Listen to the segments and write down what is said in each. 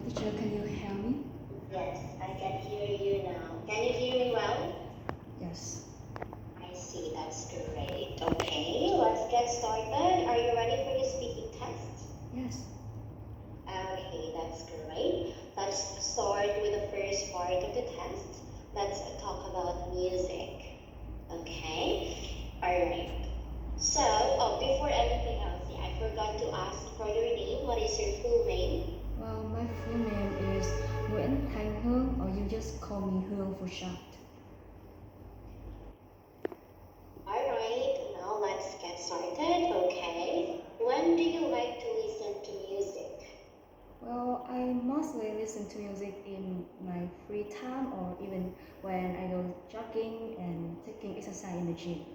Teacher, can you hear me? Yes, I can hear you now. Can you hear me well? Yes. I see, that's great. Okay, let's get started. Are you ready for your speaking test? Yes. Okay, that's great. Let's start with the first part of the test. Let's talk about music. Okay? Alright. So, before anything else, I forgot to ask for your name. What is your full name? Well, my full name is Nguyễn, Thanh, Hương, or you just call me Hương for short. Alright, now let's get started. Okay. When do you like to listen to music? Well, I mostly listen to music in my free time or even when I go jogging and taking exercise in the gym.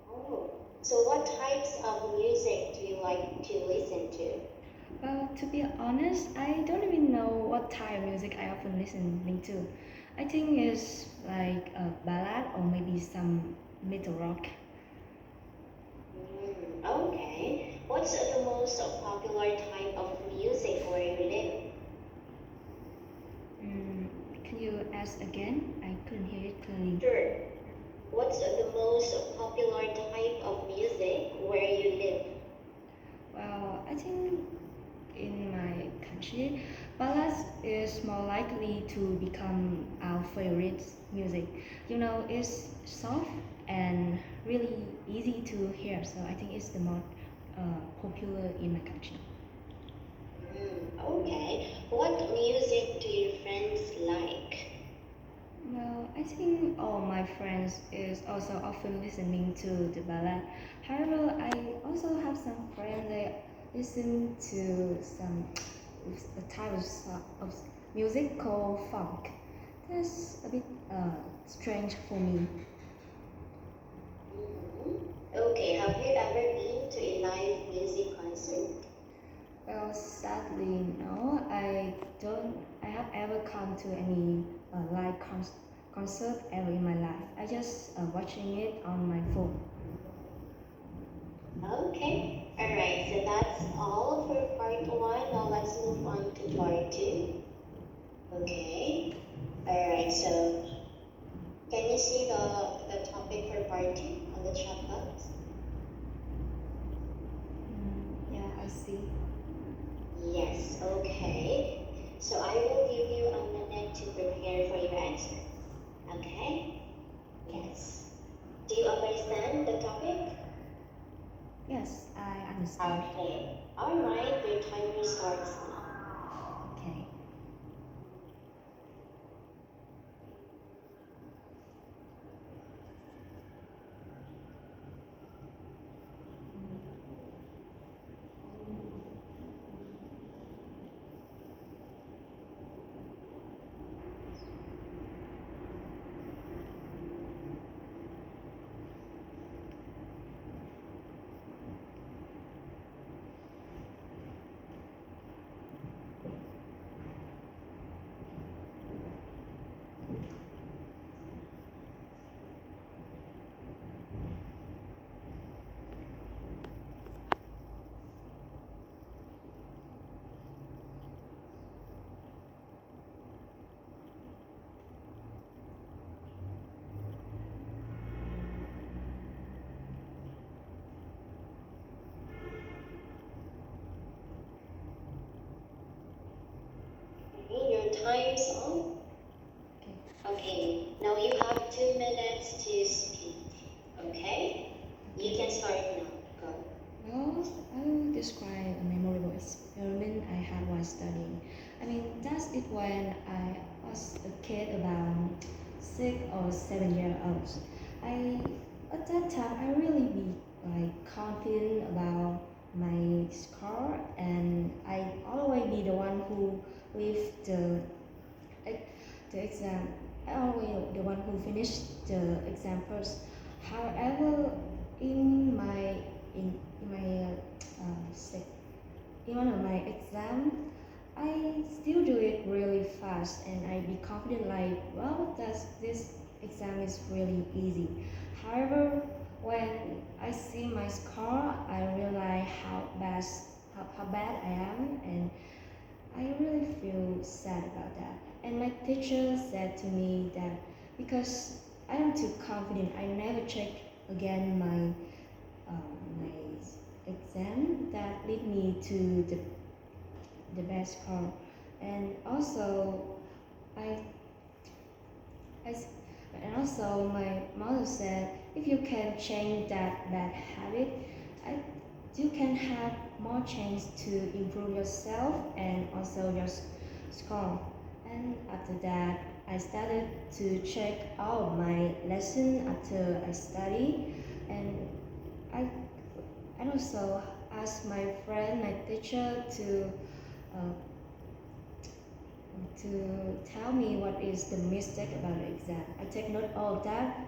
Oh, so what types of music do you like to listen to? Well, to be honest, I don't even know what type of music I often listening to. I think it's like a ballad or maybe some metal rock. Okay. What's the most popular type of music where you live? Can you ask again? I couldn't hear it clearly. Sure. What's the most popular type of music where you live? Well, I think in my country, ballads is more likely to become our favorite music. You know, it's soft and really easy to hear, so I think it's the more popular in my country. Okay. What music do your friends like? Well, I think all my friends is also often listening to the ballad. However, I also have some friends that listen to some a type of music called funk. That's a bit strange for me. Okay, have you ever been to a live music concert? Well, sadly, no. I don't. I have ever come to any live concert ever in my life. I just watching it on my phone. Okay. Alright, so that's all for part 1. Now let's move on to part 2. Okay. Alright, so can you see the topic for part 2 on the chat box? Yeah, I see. Yes, okay. So I will give you a minute to prepare for your answer. Okay? Yes. Do you understand the topic? Yes, I understand. Okay. Alright, your timer starts now. Okay. Your time's on. Okay, now you have 2 minutes to speak. Okay? You can start now. Go. Well, I will describe a memorable experiment I had while studying. I mean, that's it when I was a kid about 6 or 7 years old. I at that time I really be like confident about my score, and I always be the one who with the exam. I always the one who finished the exam first. However, in my in my in one of my exam, I still do it really fast, and I be confident like, well, that's this exam is really easy. However, when I see my score, I realize how bad I am, and I really feel sad about that. And my teacher said to me that because I am too confident, I never check again my exam that lead me to the best score. And also I, I s- and also my mother said if you can change that bad habit, I, you can have more chance to improve yourself and also your score. And after that, I started to check all my lesson after I study, and I and also asked my friend, my teacher uh, to tell me what is the mistake about the exam. I take note of that,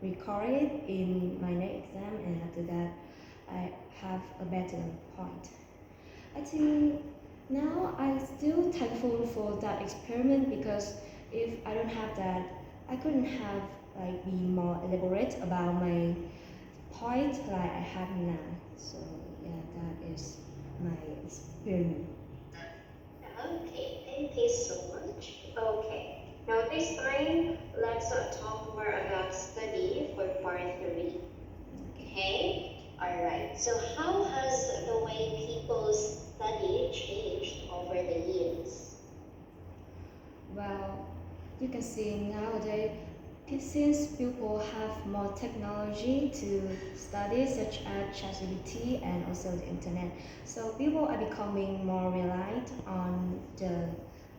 record it in my next exam, and after that, I have a better point. I think now I'm still thankful for that experiment because if I don't have that, I couldn't have like be more elaborate about my point like I have now. So yeah, that is my experiment. Okay, thank you so much. Okay, now this time let's talk more about study for part 3. Okay, alright. So how has the way people study changed over the years? Well, you can see nowadays, since people have more technology to study, such as ChatGPT and also the internet, so people are becoming more reliant on the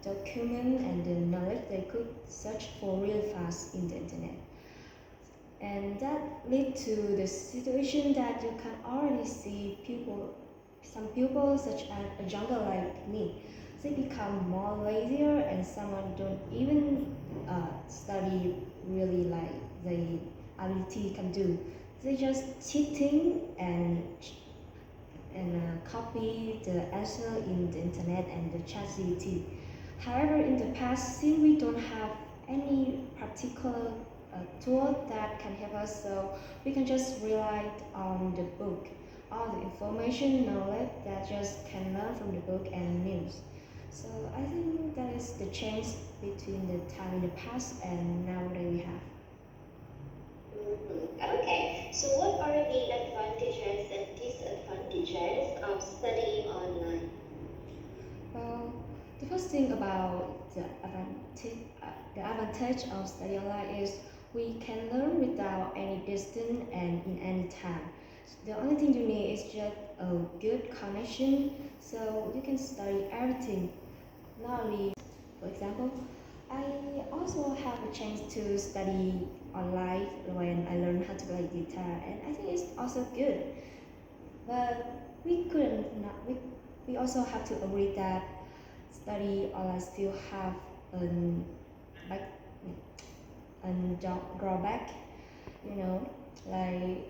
document and the knowledge they could search for really fast in the internet. And that lead to the situation that you can already see some people such as a younger like me, they become more lazier and someone don't even study really like the ability can do. They just cheating and copy the answer in the internet and the chat GPT. However, in the past, since we don't have any particular tool that can help us, so we can just rely on the book, all the information, knowledge that just can learn from the book and news. So I think that is the change between the time in the past and now that we have. Okay, so what are the advantages and disadvantages of studying online? Well, the first thing about the advantage of study online is we can learn without any distance and in any time. The only thing you need is just a good connection, so you can study everything. Not only, for example, I also have a chance to study online when I learned how to play guitar, and I think it's also good. But we couldn't not we also have to agree that study online still have an like an drawback, you know, like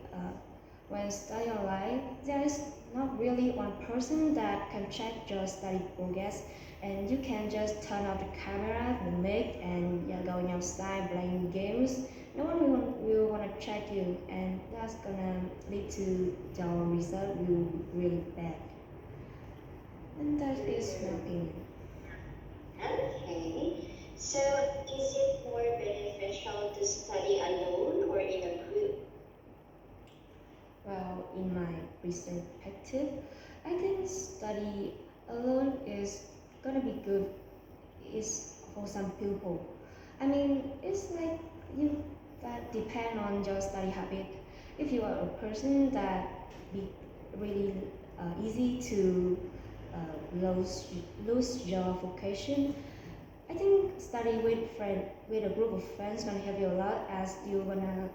when study online, there is not really one person that can check your study progress, and you can just turn off the camera, the mic, and you're going outside playing games. No one will want to check you, and that's gonna lead to your result will really bad. And that is my opinion. Okay, so is it more beneficial to study alone or in a group? Well, in my perspective, I think study alone is gonna be good is for some people. I mean, it's like you that depend on your study habit. If you are a person that be really easy to lose your vocation, I think study with a group of friends gonna help you a lot as it gonna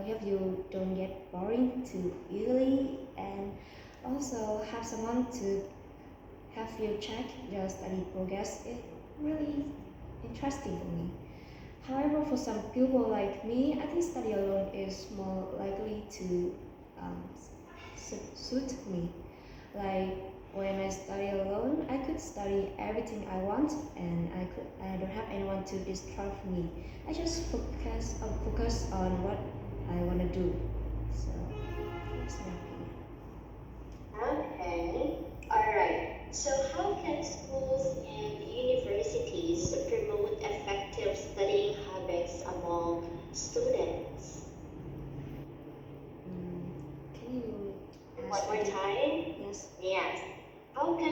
help you don't get boring too easily and also have someone to have you check your study progress. It's really interesting for me. However, for some people like me, I think study alone is more likely to um, suit me. Like when I study alone, I could study everything I want, and I don't have anyone to distract me. I just focus on what I want to do. So that's my opinion. Okay, alright. So how can schools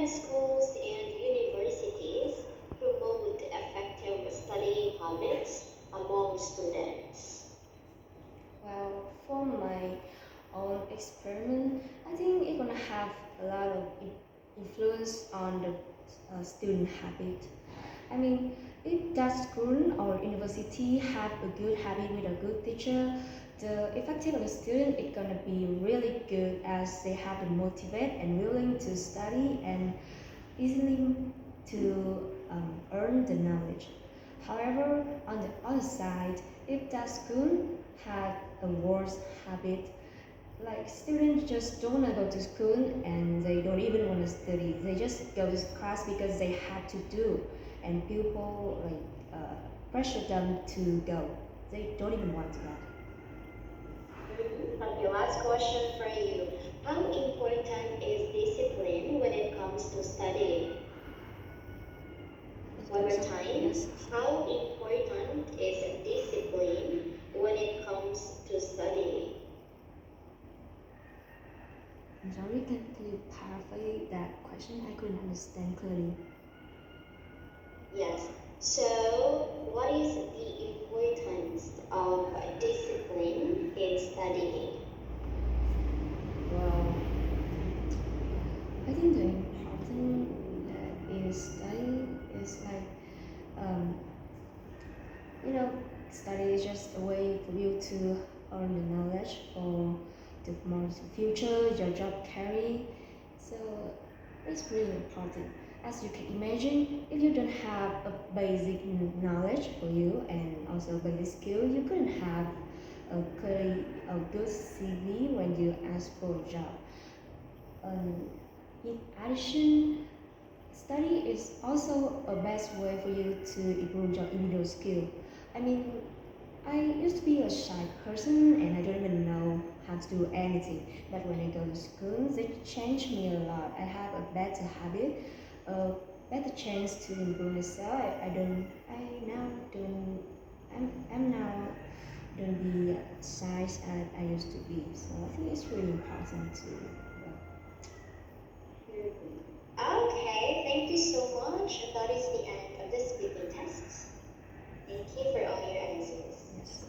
can schools and universities promote effective studying habits among students? Well, for my own experiment, I think it's gonna have a lot of influence on the student habit. I mean, if that school or university have a good habit with a good teacher, the effective of the student is gonna be really good as they have the motivate and willing to study and easily to earn the knowledge. However, on the other side, if that school had a worse habit, like students just don't want to go to school and they don't even want to study. They just go to class because they have to do, and people pressure them to go. They don't even want to go. Okay, last question for you. How important is discipline when it comes to studying? One more time. Yes. How important is discipline when it comes to studying? I'm sorry, can you paraphrase that question? I couldn't understand clearly. Yes. So, what is the importance of discipline in studying? Well, I think the important that is study is like, study is just a way for you to earn the knowledge for the more future, your job career. So it's really important. As you can imagine, if you don't have a basic knowledge for you and also basic skill, you couldn't have a good CV when you ask for a job. In addition, study is also a best way for you to improve your individual skill. I mean, I used to be a shy person and I don't even know how to do anything. But when I go to school, they changed me a lot. I have a better habit, a better chance to improve myself. I'm now don't be shy as I used to be. So I think it's really important to. Okay, thank you so much. That is the end of the speaking tests. Thank you for all your answers. Yes.